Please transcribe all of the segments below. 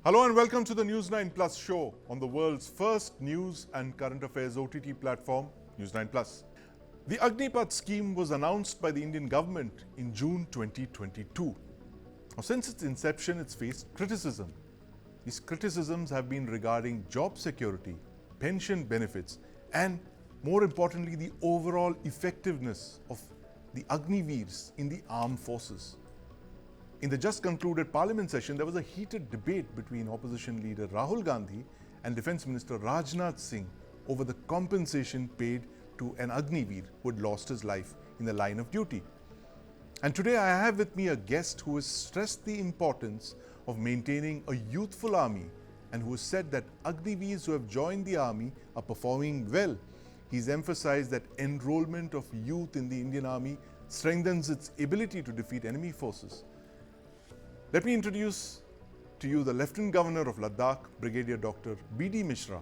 Hello and welcome to the News9 Plus show on the world's first news and current affairs OTT platform, News9 Plus. The Agnipath scheme was announced by the Indian government in June 2022. Now, since its inception, it's faced criticism. These criticisms have been regarding job security, pension benefits, and more importantly, the overall effectiveness of the Agniveers in the armed forces. In the just concluded parliament session, there was a heated debate between opposition leader Rahul Gandhi and Defence Minister Rajnath Singh over the compensation paid to an Agniveer who had lost his life in the line of duty. And today I have with me a guest who has stressed the importance of maintaining a youthful army and who has said that Agniveers who have joined the army are performing well. He's emphasized that enrollment of youth in the Indian army strengthens its ability to defeat enemy forces. Let me introduce to you the Lieutenant Governor of Ladakh, Brigadier Dr. B.D. Mishra.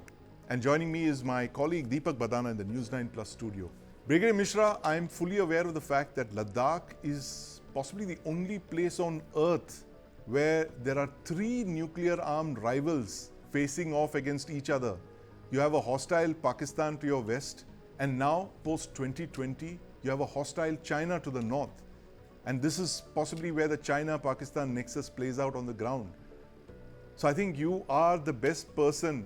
And joining me is my colleague Deepak Badana in the News9 Plus studio. Brigadier Mishra, I am fully aware of the fact that Ladakh is possibly the only place on earth where there are three nuclear armed rivals facing off against each other. You have a hostile Pakistan to your west, and now post 2020, you have a hostile China to the north. And this is possibly where the China-Pakistan nexus plays out on the ground. So I think you are the best person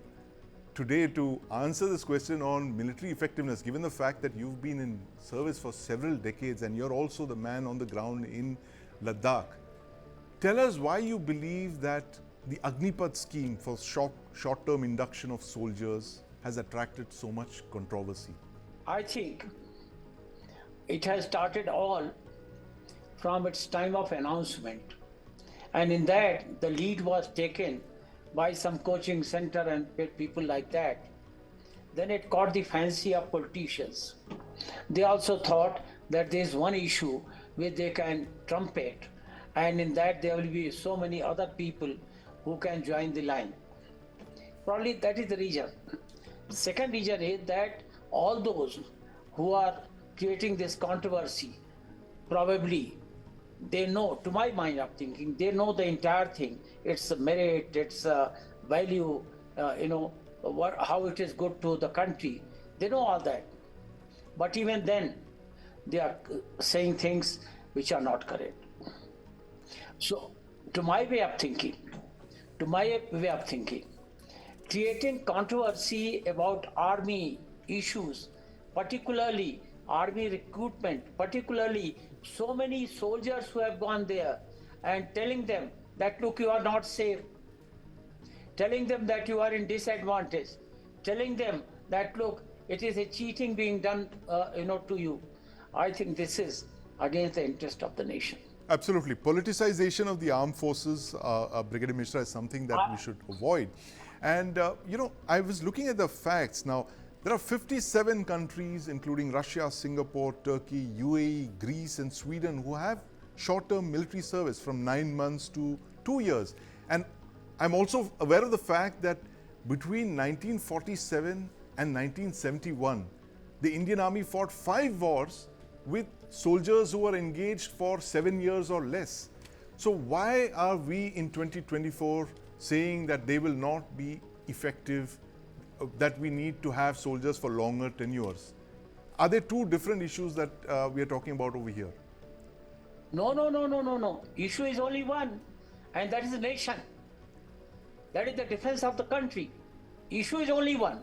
today to answer this question on military effectiveness, given the fact that you've been in service for several decades and you're also the man on the ground in Ladakh. Tell us why you believe that the Agnipath scheme for short-term induction of soldiers has attracted so much controversy. I think it has started all from its time of announcement, and in that the lead was taken by some coaching center and people like that. Then it caught the fancy of politicians. They also thought that there is one issue which they can trumpet, and in that there will be so many other people who can join the line. Probably that is the reason. Second reason is that all those who are creating this controversy, probably they know, to my mind of thinking, they know the entire thing, its merit, its value, how it is good to the country. They know all that. But even then, they are saying things which are not correct. So, to my way of thinking, creating controversy about army issues, particularly army recruitment, particularly so many soldiers who have gone there, and telling them that, look, you are not safe, telling them that you are in disadvantage, telling them that, look, it is a cheating being done to you. I think this is against the interest of the nation. Absolutely. Politicization of the armed forces, Brigadier Mishra, is something that we should avoid. And, I was looking at the facts. Now, there are 57 countries, including Russia, Singapore, Turkey, UAE, Greece, and Sweden, who have short-term military service from 9 months to 2 years. And I'm also aware of the fact that between 1947 and 1971, the Indian Army fought 5 wars with soldiers who were engaged for 7 years or less. So why are we in 2024 saying that they will not be effective, that we need to have soldiers for longer tenures? Are there two different issues that we are talking about over here? No. Issue is only one, and that is the nation. That is the defense of the country. Issue is only one.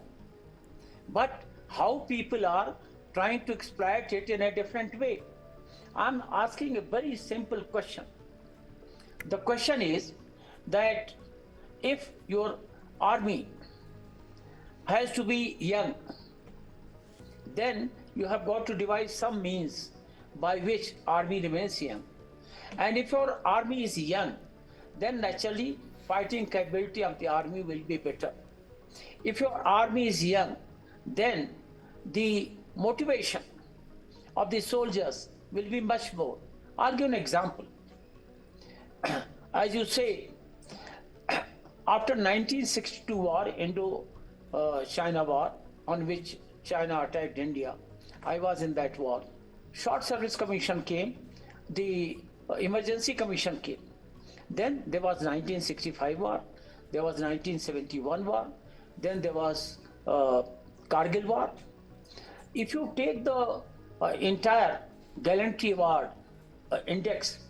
But how people are trying to exploit it in a different way. I'm asking a very simple question. The question is that if your army has to be young, then you have got to devise some means by which army remains young. And if your army is young, then naturally fighting capability of the army will be better. If your army is young, then the motivation of the soldiers will be much more. I'll give an example. As you say, after 1962 war, Indo-China war, on which China attacked India, I was in that war. Short Service Commission came, the Emergency Commission came. Then there was 1965 war, there was 1971 war, then there was Kargil war. If you take the entire gallantry award index,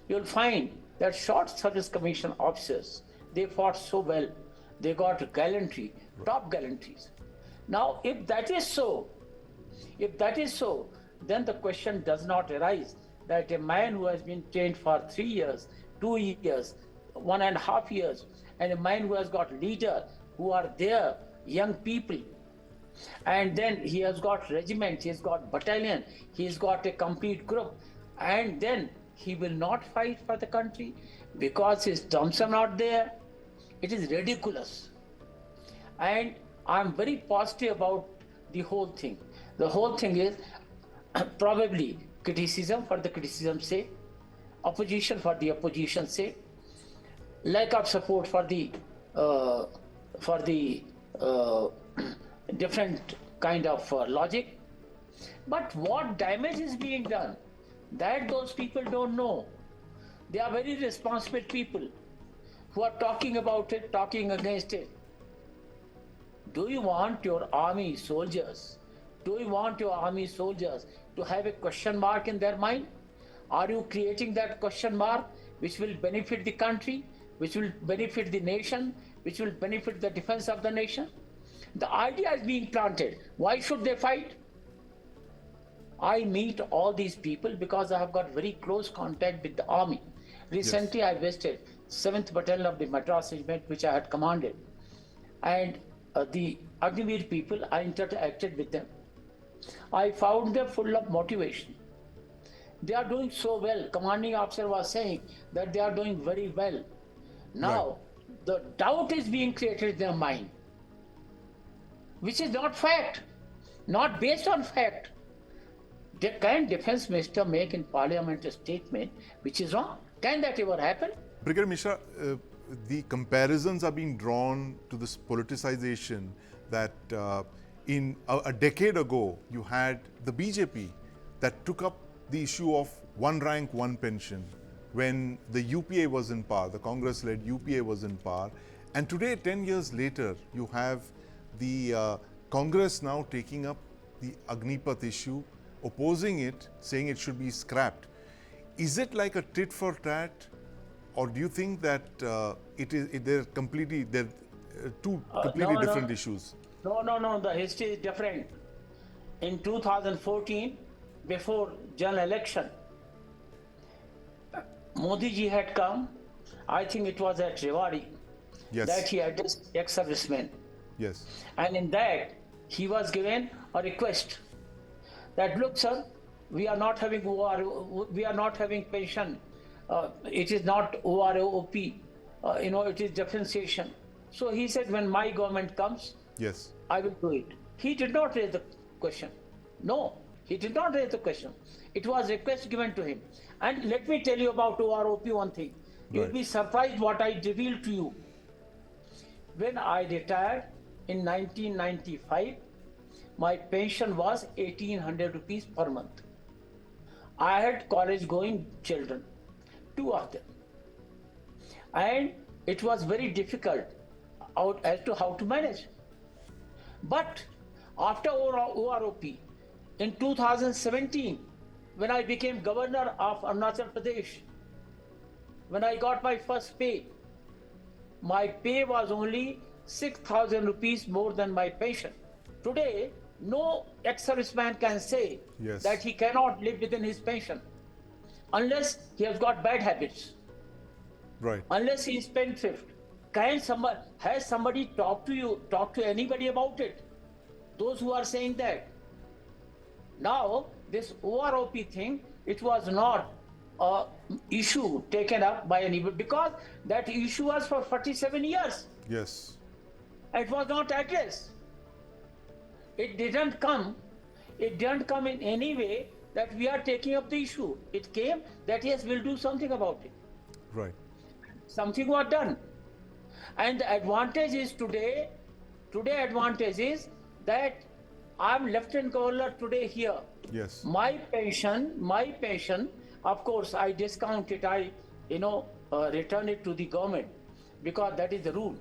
you'll find that short service commission officers, they fought so well, they got gallantry, top gallantries. Now, if that is so, then the question does not arise that a man who has been trained for 3 years, 2 years, 1.5 years, and a man who has got leader who are there, young people, and then he has got regiment, he has got battalion, he's got a complete group, and then he will not fight for the country because his terms are not there. It is ridiculous. And I'm very positive about the whole thing. The whole thing is probably criticism for the criticism's sake, opposition for the opposition's sake, lack of support for the different kind of logic. But what damage is being done, that those people don't know. They are very responsible people who are talking about it, talking against it. Do you want your army soldiers to have a question mark in their mind? Are you creating that question mark which will benefit the country, which will benefit the nation, which will benefit the defense of the nation? The idea is being planted. Why should they fight? I meet all these people because I have got very close contact with the army. Recently, yes. I visited 7th Battalion of the Madras Regiment, which I had commanded. And the Agniveer people, I interacted with them. I found them full of motivation. They are doing so well. Commanding officer was saying that they are doing very well. Now, right. The doubt is being created in their mind, which is not fact, not based on fact. Can Defense Minister make in Parliament a statement which is wrong? Can that ever happen? Brigadier Mishra, the comparisons are being drawn to this politicization that in a decade ago you had the BJP that took up the issue of one rank, one pension when the UPA was in power, the Congress-led UPA was in power. And today, 10 years later, you have the Congress now taking up the Agnipath issue, opposing it, saying it should be scrapped. Is it like a tit for tat, or do you think that they're two completely different issues? No, the history is different. In 2014, before general election, Modi ji had come, I think it was at Rewari, yes. that he addressed ex-servicemen. Yes. And in that, he was given a request that, look, sir, we are not having we are not having pension. It is not OROP. It is differentiation. So he said, when my government comes, yes, I will do it. He did not raise the question. No, he did not raise the question. It was a request given to him. And let me tell you about OROP one thing. You'll be surprised what I revealed to you. When I retired in 1995, my pension was 1800 rupees per month. I had college-going children, 2 of them. And it was very difficult as to how to manage. But after OROP, in 2017, when I became governor of Arunachal Pradesh, when I got my first pay, my pay was only 6,000 rupees more than my pension. Today, no ex-serviceman can say yes. that he cannot live within his pension unless he has got bad habits. Right. Unless he is spendthrift. Has somebody talked to anybody about it? Those who are saying that. Now, this OROP thing, it was not an issue taken up by anybody because that issue was for 47 years. Yes. It was not addressed. It didn't come in any way that we are taking up the issue. It came that yes, we'll do something about it. Right. Something was done. And the advantage is today advantage is that I'm Lieutenant Governor today here. Yes. My pension, of course, I discount it, return it to the government because that is the rule.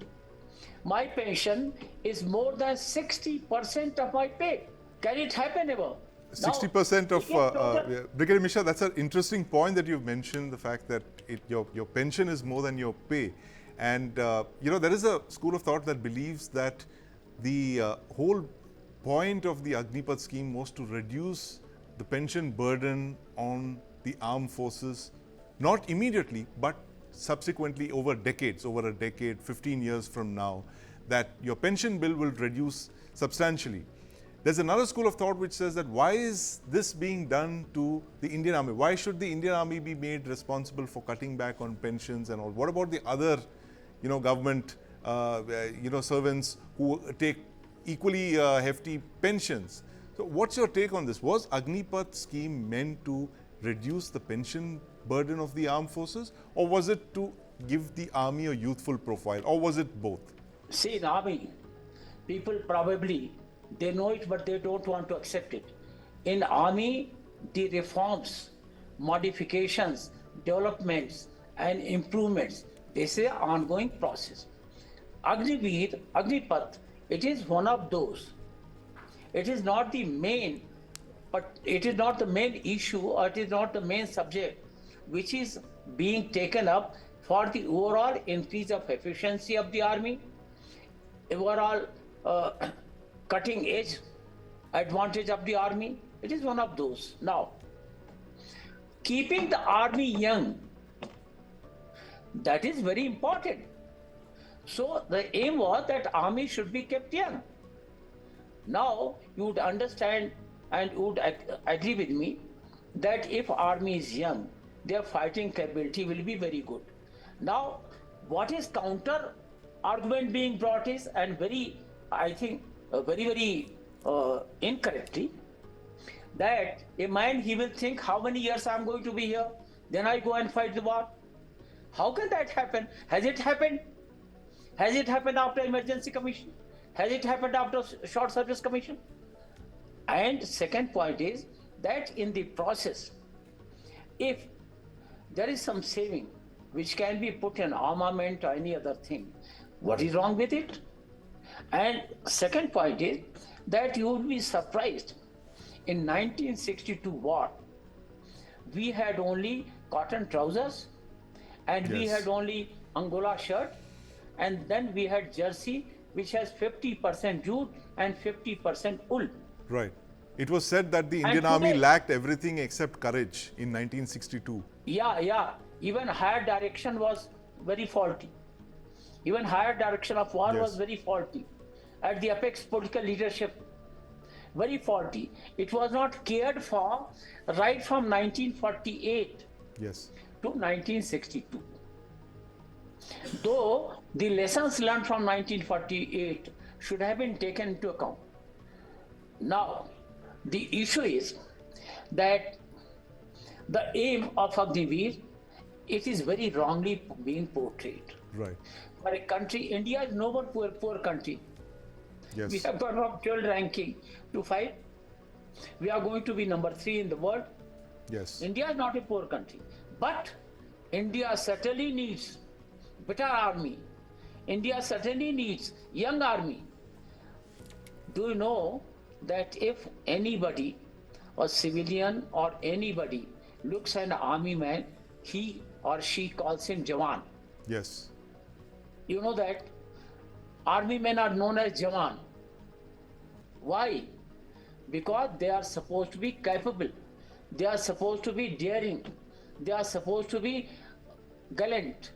My pension is more than 60% of my pay. Can it happen ever? 60% of Brigadier Mishra, that's an interesting point that you've mentioned, the fact that your pension is more than your pay. And there is a school of thought that believes that the whole point of the Agnipath scheme was to reduce the pension burden on the armed forces, not immediately, but subsequently over decades, over a decade, 15 years from now, that your pension bill will reduce substantially. There's another school of thought which says that why is this being done to the Indian Army? Why should the Indian Army be made responsible for cutting back on pensions and all? What about the other, government, servants who take equally hefty pensions? So what's your take on this? Was Agnipath scheme meant to reduce the pension burden of the armed forces, or was it to give the army a youthful profile, or was it both? See, in army, people probably, they know it, but they don't want to accept it. In army, the reforms, modifications, developments, and improvements, this is an ongoing process. Agniveer, Agnipath, it is one of those. It is not the main, but it is not the main issue, or it is not the main subject which is being taken up for the overall increase of efficiency of the army, overall cutting edge advantage of the army. It is one of those. Now, keeping the army young, that is very important. So the aim was that army should be kept young. Now you would understand and would agree with me that if army is young, their fighting capability will be very good. Now, what is counter argument being brought is, and very, I think, very incorrectly, that a man, he will think, how many years I'm going to be here, then I go and fight the war. How can that happen? Has it happened? Has it happened after emergency commission? Has it happened after short service commission? And second point is that in the process, if there is some saving which can be put in armament or any other thing, what is wrong with it? And second point is that you would be surprised. In 1962 war, we had only cotton trousers, and we had only Angola shirt, and then we had jersey which has 50% jute and 50% wool. Right. It was said that the Indian Army lacked everything except courage in 1962. Yeah. Even higher direction was very faulty. Even higher direction of war was very faulty. At the apex political leadership, very faulty. It was not cared for right from 1948 to 1962. Though the lessons learned from 1948 should have been taken into account. Now, the issue is that the aim of Agniveer, it is very wrongly being portrayed. Right. For a country, India is no more poor country. Yes. We have gone from 12 ranking to 5. We are going to be number 3 in the world. Yes. India is not a poor country. But India certainly needs better army. India certainly needs young army. Do you know that if anybody, or civilian or anybody, looks at an army man, he or she calls him Jawan? Yes. You know that army men are known as Jawan. Why? Because they are supposed to be capable. They are supposed to be daring. They are supposed to be gallant.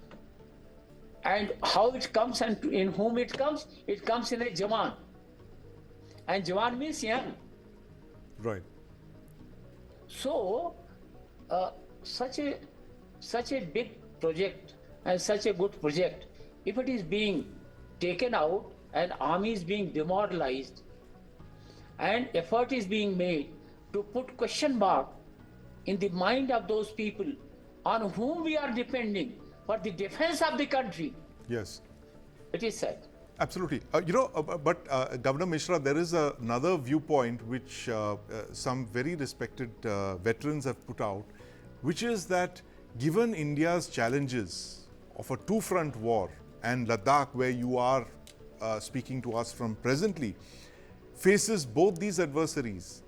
And how it comes and in whom it comes in a Jawan. And Jawan means young. Right. So, such a big project and such a good project, if it is being taken out and army is being demoralized and effort is being made to put question mark in the mind of those people on whom we are depending for the defense of the country. Yes. It is sad. Absolutely. But Governor Mishra, there is another viewpoint which some very respected veterans have put out, which is that given India's challenges of a two-front war and Ladakh, where you are speaking to us from presently, faces both these adversaries,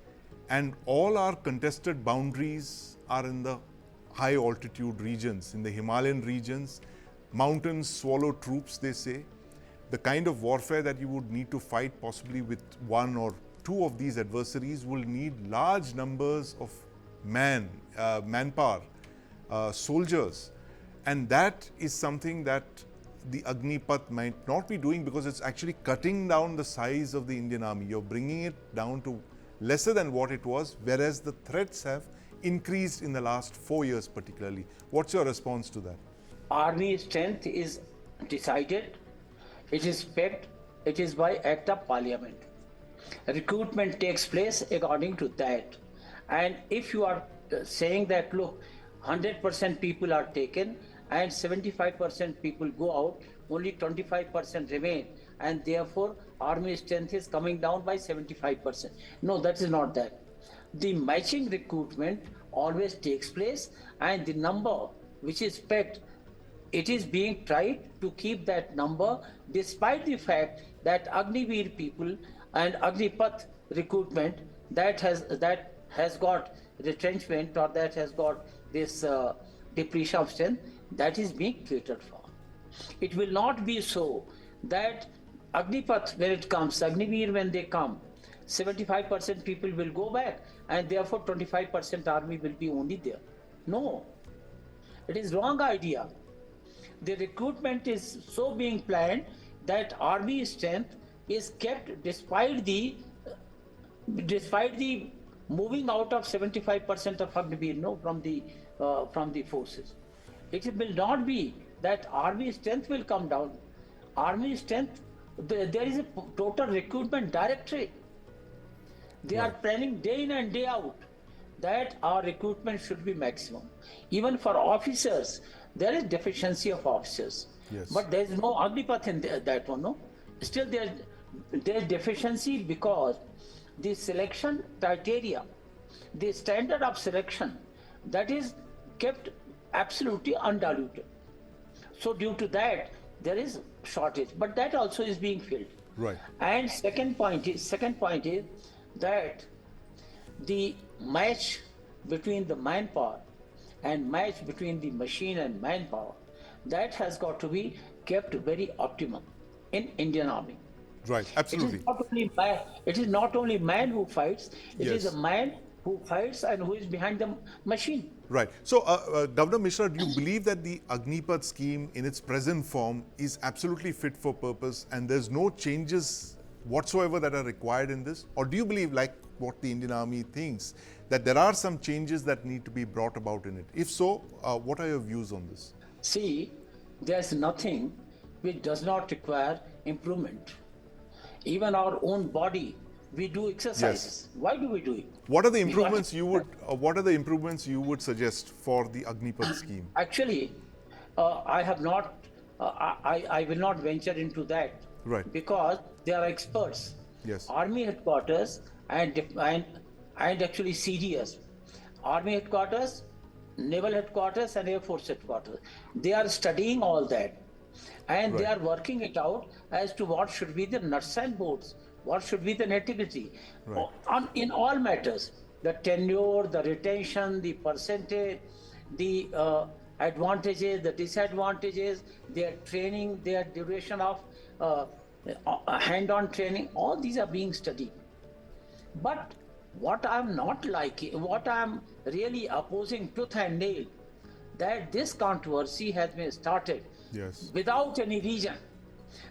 and all our contested boundaries are in the high altitude regions, in the Himalayan regions. Mountains swallow troops, they say. The kind of warfare that you would need to fight possibly with one or two of these adversaries will need large numbers of manpower, soldiers, and that is something that the Agnipath might not be doing, because it's actually cutting down the size of the Indian army. You're bringing it down to lesser than what it was, whereas the threats have increased in the last 4 years particularly. What's your response to that? Army strength is decided, it is pegged, it is by Act of Parliament. Recruitment takes place according to that. And if you are saying that, look, 100% people are taken and 75% people go out, only 25% remain, and therefore army strength is coming down by 75%. No, that is not that. The matching recruitment always takes place, and the number which is pegged, it is being tried to keep that number, despite the fact that Agniveer people and Agnipath recruitment that has got retrenchment, or that has got this depletion of strength, that is being catered for. It will not be so that Agnipath, when it comes, Agniveer, when they come, 75% people will go back, and therefore 25% army will be only there. No, it is wrong idea. The recruitment is so being planned that army strength is kept despite the moving out of 75% of Agniveer, from the forces. It will not be that army strength will come down. Army strength, there is a total recruitment directorate. They are planning day in and day out that our recruitment should be maximum. Even for officers, there is deficiency of officers. Yes. But there is no Agnipath in that one, no? Still there is deficiency, because the selection criteria, the standard of selection, that is kept absolutely undiluted. So due to that, there is shortage, but that also is being filled. Right. And second point is that the match between the manpower and match between the machine and manpower, that has got to be kept very optimum in Indian Army. Right, absolutely. It is not only man who fights, it is Yes. a man who fights and who is behind the machine. Right. So, Governor Mishra, do you believe that the Agnipath scheme in its present form is absolutely fit for purpose, and there's no changes whatsoever that are required in this? Or do you believe, like what the Indian Army thinks, that there are some changes that need to be brought about in it? If so, what are your views on this? See, there's nothing which does not require improvement. Even our own body, we do exercises. Yes. Why do we do it? What are the improvements you would? What are the improvements you would suggest for the Agnipath scheme? Actually, I have not. I will not venture into that. Right. Because they are experts. Yes. Army headquarters and actually CDS, Army headquarters, Naval headquarters, and Air Force headquarters. They are studying all that, and they Right. are working it out as to what should be the nuts and bolts, what should be the nitty-gritty in all matters: the tenure, the retention, the percentage, the advantages, the disadvantages, their training, their duration of hand-on training. All these are being studied. But what I'm not liking, what I'm really opposing tooth and nail, that this controversy has been started Yes. without any reason.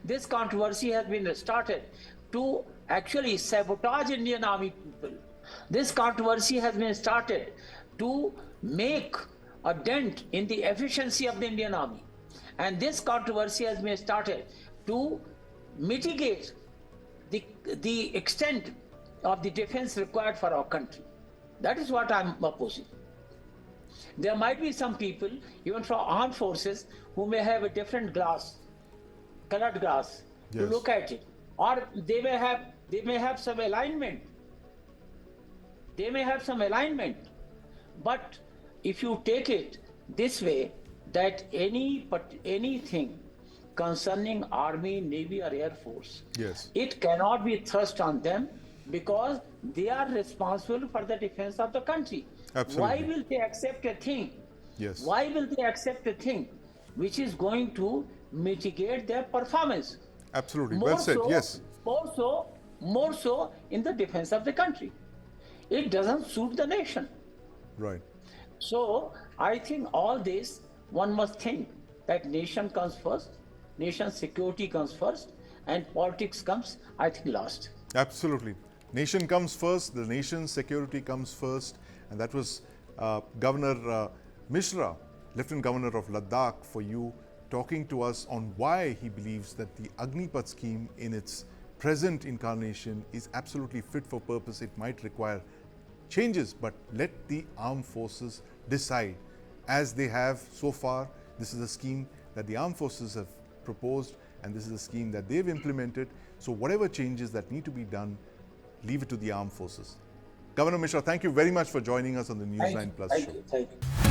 This controversy has been started to actually sabotage Indian Army people. This controversy has been started to make a dent in the efficiency of the Indian Army. And this controversy has been started to mitigate the extent of the defense required for our country. That is what I'm opposing. There might be some people, even from armed forces, who may have a different colored glass, to Yes. look at it. Or they may have some alignment. They may have some alignment. But if you take it this way, that anything concerning Army, Navy, or Air Force. Yes. It cannot be thrust on them because they are responsible for the defense of the country. Absolutely. Why will they accept a thing? Yes. Why will they accept a thing which is going to mitigate their performance? Absolutely. Well said. Yes. More so in the defense of the country. It doesn't suit the nation. Right. So I think all this, one must think that nation comes first, nation security comes first, and politics comes, I think, last. Absolutely. Nation comes first, the nation's security comes first, and that was Governor Mishra, Lieutenant Governor of Ladakh, for you talking to us on why he believes that the Agnipath scheme in its present incarnation is absolutely fit for purpose. It might require changes, but let the armed forces decide. As they have so far, this is a scheme that the armed forces have proposed, and this is a scheme that they've implemented. So whatever changes that need to be done, leave it to the armed forces. Governor Mishra, thank you very much for joining us on the News 9 Plus show. Thank you.